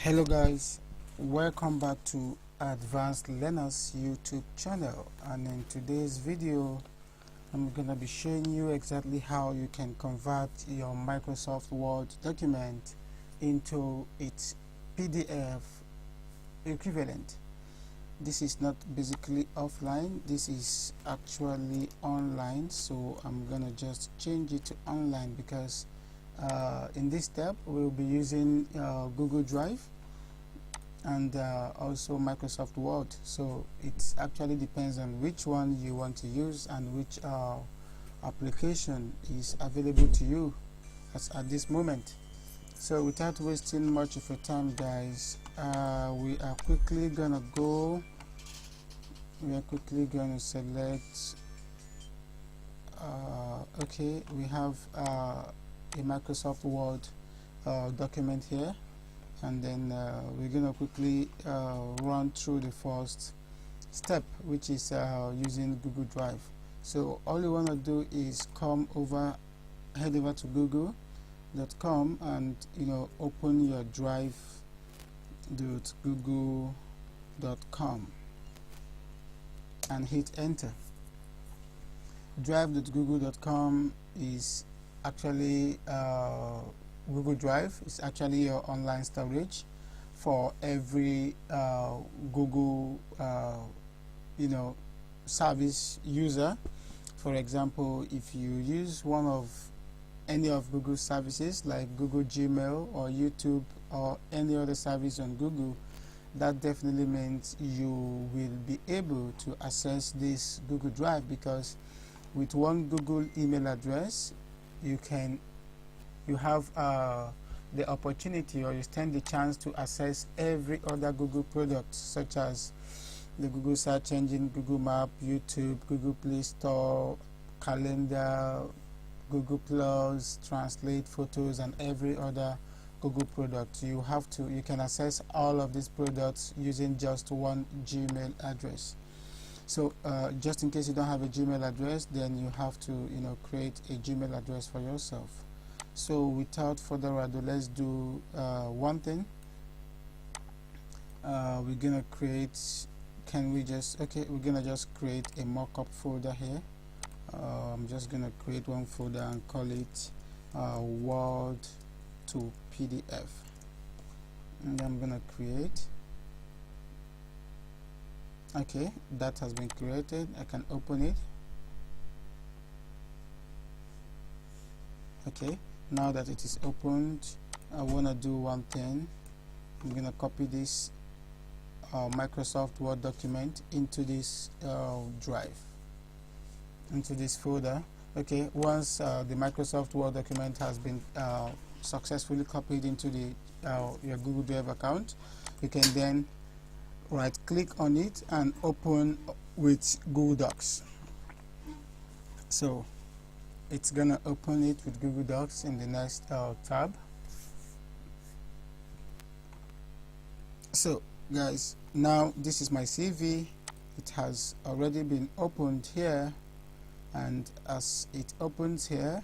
Hello guys, welcome back to Advanced Learners YouTube channel, and in today's video I'm gonna be showing you exactly how you can convert your Microsoft Word document into its PDF equivalent. This is not basically offline, this is actually online, so I'm gonna just change it to online because in this step we'll be using Google Drive and also Microsoft Word, so it actually depends on which one you want to use and which application is available to you at this moment. So without wasting much of your time guys, we are quickly gonna select okay, we have a Microsoft Word document here, and then we're gonna quickly run through the first step, which is using Google Drive. So all you want to do is head over to google.com and open your drive.google.com and hit enter. Drive.google.com is actually Google Drive is actually your online storage for every Google service user. For example, if you use any of Google's services like Google Gmail or YouTube or any other service on Google, that definitely means you will be able to access this Google Drive, because with one Google email address you have the opportunity, or you stand the chance, to access every other Google product, such as the Google search engine, Google Map, YouTube, Google Play Store, Calendar, Google Plus, Translate, Photos, and every other Google product. You can access all of these products using just one Gmail address. So just in case you don't have a Gmail address, then you have to create a Gmail address for yourself. So without further ado, let's do one thing. We're gonna just create a mockup folder here. I'm just gonna create one folder and call it Word to PDF, and I'm gonna create. Okay, that has been created. I can open it. Okay, now that it is opened, I want to do one thing. I'm going to copy this Microsoft Word document into this drive, into this folder. Okay, once the Microsoft Word document has been successfully copied into your Google Drive account, you can then right click on it and open with Google Docs. So it's gonna open it with Google Docs in the next tab. So guys, now this is my CV. It has already been opened here, and as it opens here,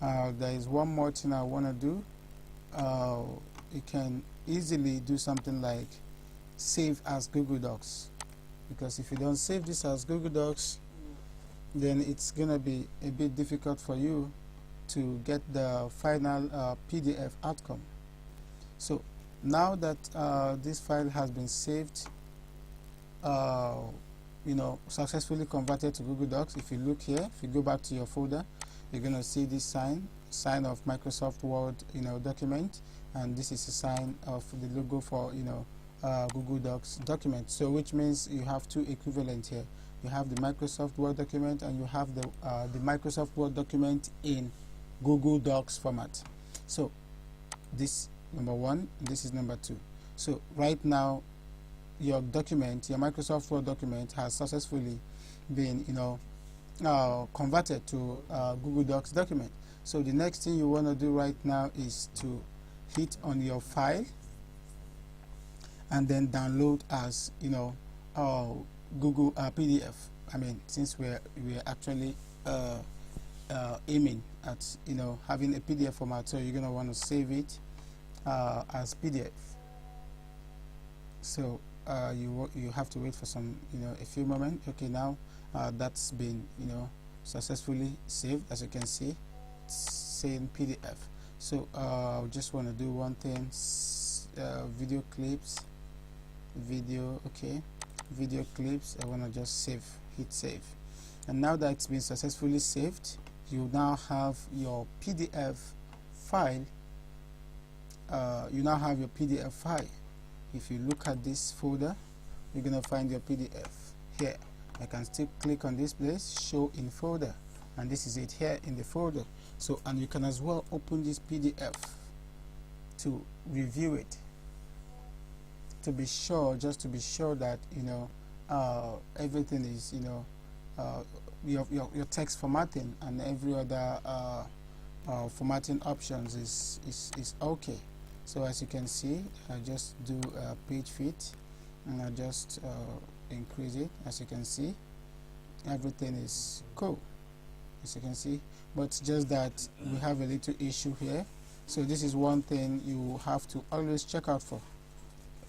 there is one more thing I want to do. You can easily do something like save as Google Docs, because if you don't save this as Google Docs, then it's gonna be a bit difficult for you to get the final PDF outcome. So now that this file has been saved, successfully converted to Google Docs, if you look here, if you go back to your folder, you're gonna see this sign of Microsoft Word document, and this is a sign of the logo for Google Docs document. So which means you have two equivalent here. You have the Microsoft Word document, and you have the Microsoft Word document in Google Docs format. So this number one, this is number two. So right now your Microsoft Word document has successfully been converted to Google Docs document. So the next thing you want to do right now is to hit on your file and then download as Google PDF. I mean, since we're actually aiming at having a PDF format, so you're gonna want to save it as PDF. So you have to wait for some, a few moments. Okay, now that's been, successfully saved. As you can see, it's saying PDF. So I just want to do one thing. Video clips, video clips. I want to just hit save. And now that it's been successfully saved, you now have your PDF file. If you look at this folder, you're gonna find your PDF here. I can still click on this place, show in folder, and this is it here in the folder. So, and you can as well open this PDF to review it, just to be sure that everything is, your text formatting and every other formatting options is okay. So as you can see, I just do a page fit, and I just increase it. As you can see, everything is cool, as you can see, but just that we have a little issue here. So this is one thing you have to always check out for.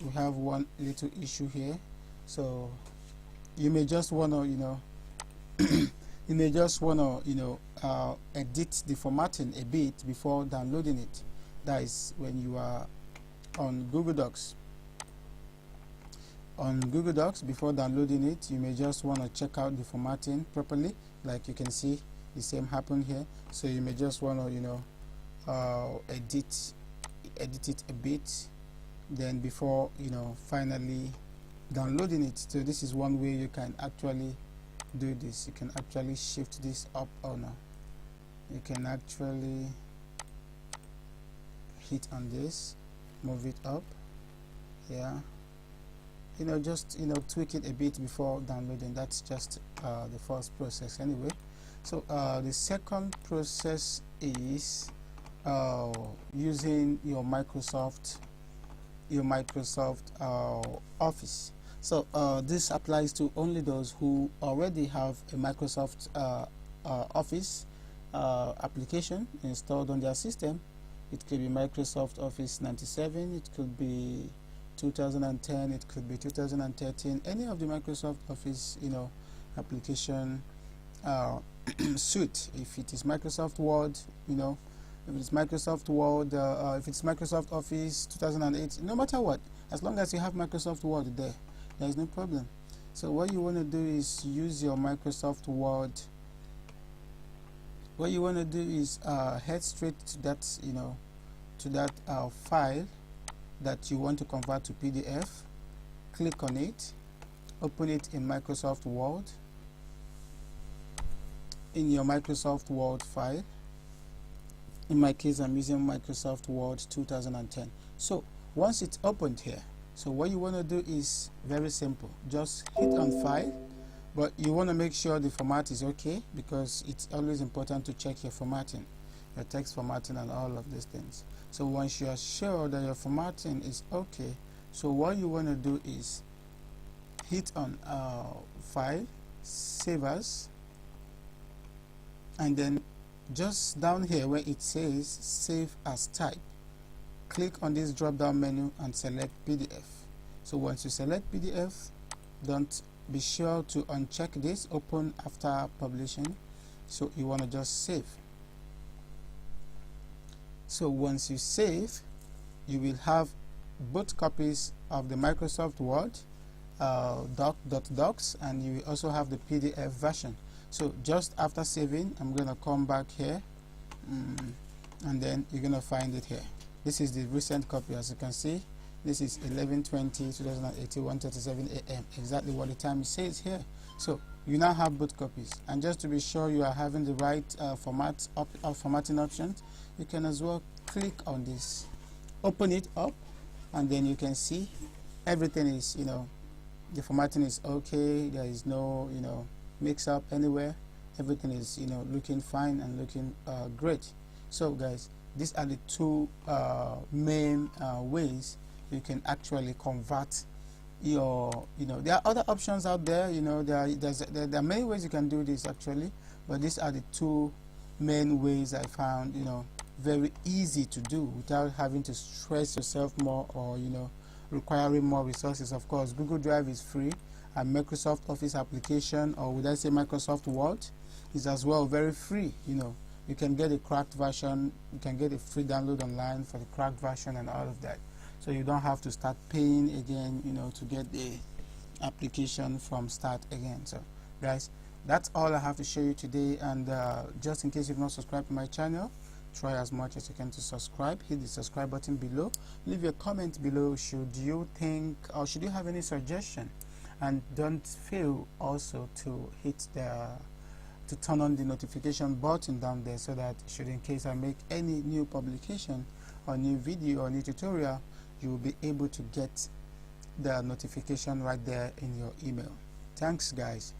We have one little issue here, so you may just want to edit the formatting a bit before downloading it. That is when you are on Google Docs. On Google Docs, before downloading it, you may just want to check out the formatting properly. Like you can see, the same happened here. So you may just want to edit it a bit, then before finally downloading it. So this is one way you can actually do this. You can actually shift this up or no. You can actually hit on this, move it up, just tweak it a bit before downloading. That's just the first process anyway. So the second process is using your Microsoft Office. So this applies to only those who already have a Microsoft Office application installed on their system. It could be Microsoft Office 97, it could be 2010, it could be 2013, any of the Microsoft Office application suite. If it is Microsoft Word, if it's Microsoft Word, if it's Microsoft Office 2008, no matter what, as long as you have Microsoft Word there is no problem. So what you want to do is use your Microsoft Word. What you want to do is head straight to that file that you want to convert to PDF. Click on it, open it in Microsoft Word, in your Microsoft Word file. In my case, I'm using Microsoft Word 2010. So once it's opened here, so what you want to do is very simple. Just hit on file, but you want to make sure the format is okay, because it's always important to check your formatting, your text formatting and all of these things. So once you are sure that your formatting is okay, so what you want to do is hit on file, save as, and then just down here where it says save as type, click on this drop down menu and select PDF. So once you select PDF, be sure to uncheck this open after publishing. So you want to just save. So once you save, you will have both copies of the Microsoft Word docs, and you will also have the PDF version. So just after saving, I'm going to come back here, and then you're going to find it here. This is the recent copy. As you can see, this is 11/20/2018, 1:37 a.m. exactly what the time says here. So you now have both copies, and just to be sure you are having the right formatting options, you can as well click on this, open it up, and then you can see everything is, the formatting is okay. There is no mix up anywhere. Everything is looking fine and looking great. So guys, these are the two main ways you can actually convert your there are other options out there. There are many ways you can do this actually, but these are the two main ways I found very easy to do without having to stress yourself more, or requiring more resources. Of course, Google Drive is free, and Microsoft Office application, or would I say Microsoft Word, is as well very free. You know, you can get a cracked version, you can get a free download online for the cracked version and all of that. So you don't have to start paying again, you know, to get the application from start again. So guys, that's all I have to show you today, and just in case you've not subscribed to my channel, try as much as you can to subscribe. Hit the subscribe button below, leave your comment below should you think or should you have any suggestion, and don't fail also to hit the turn on the notification button down there, so that should in case I make any new publication or new video or new tutorial, you will be able to get the notification right there in your email. Thanks guys.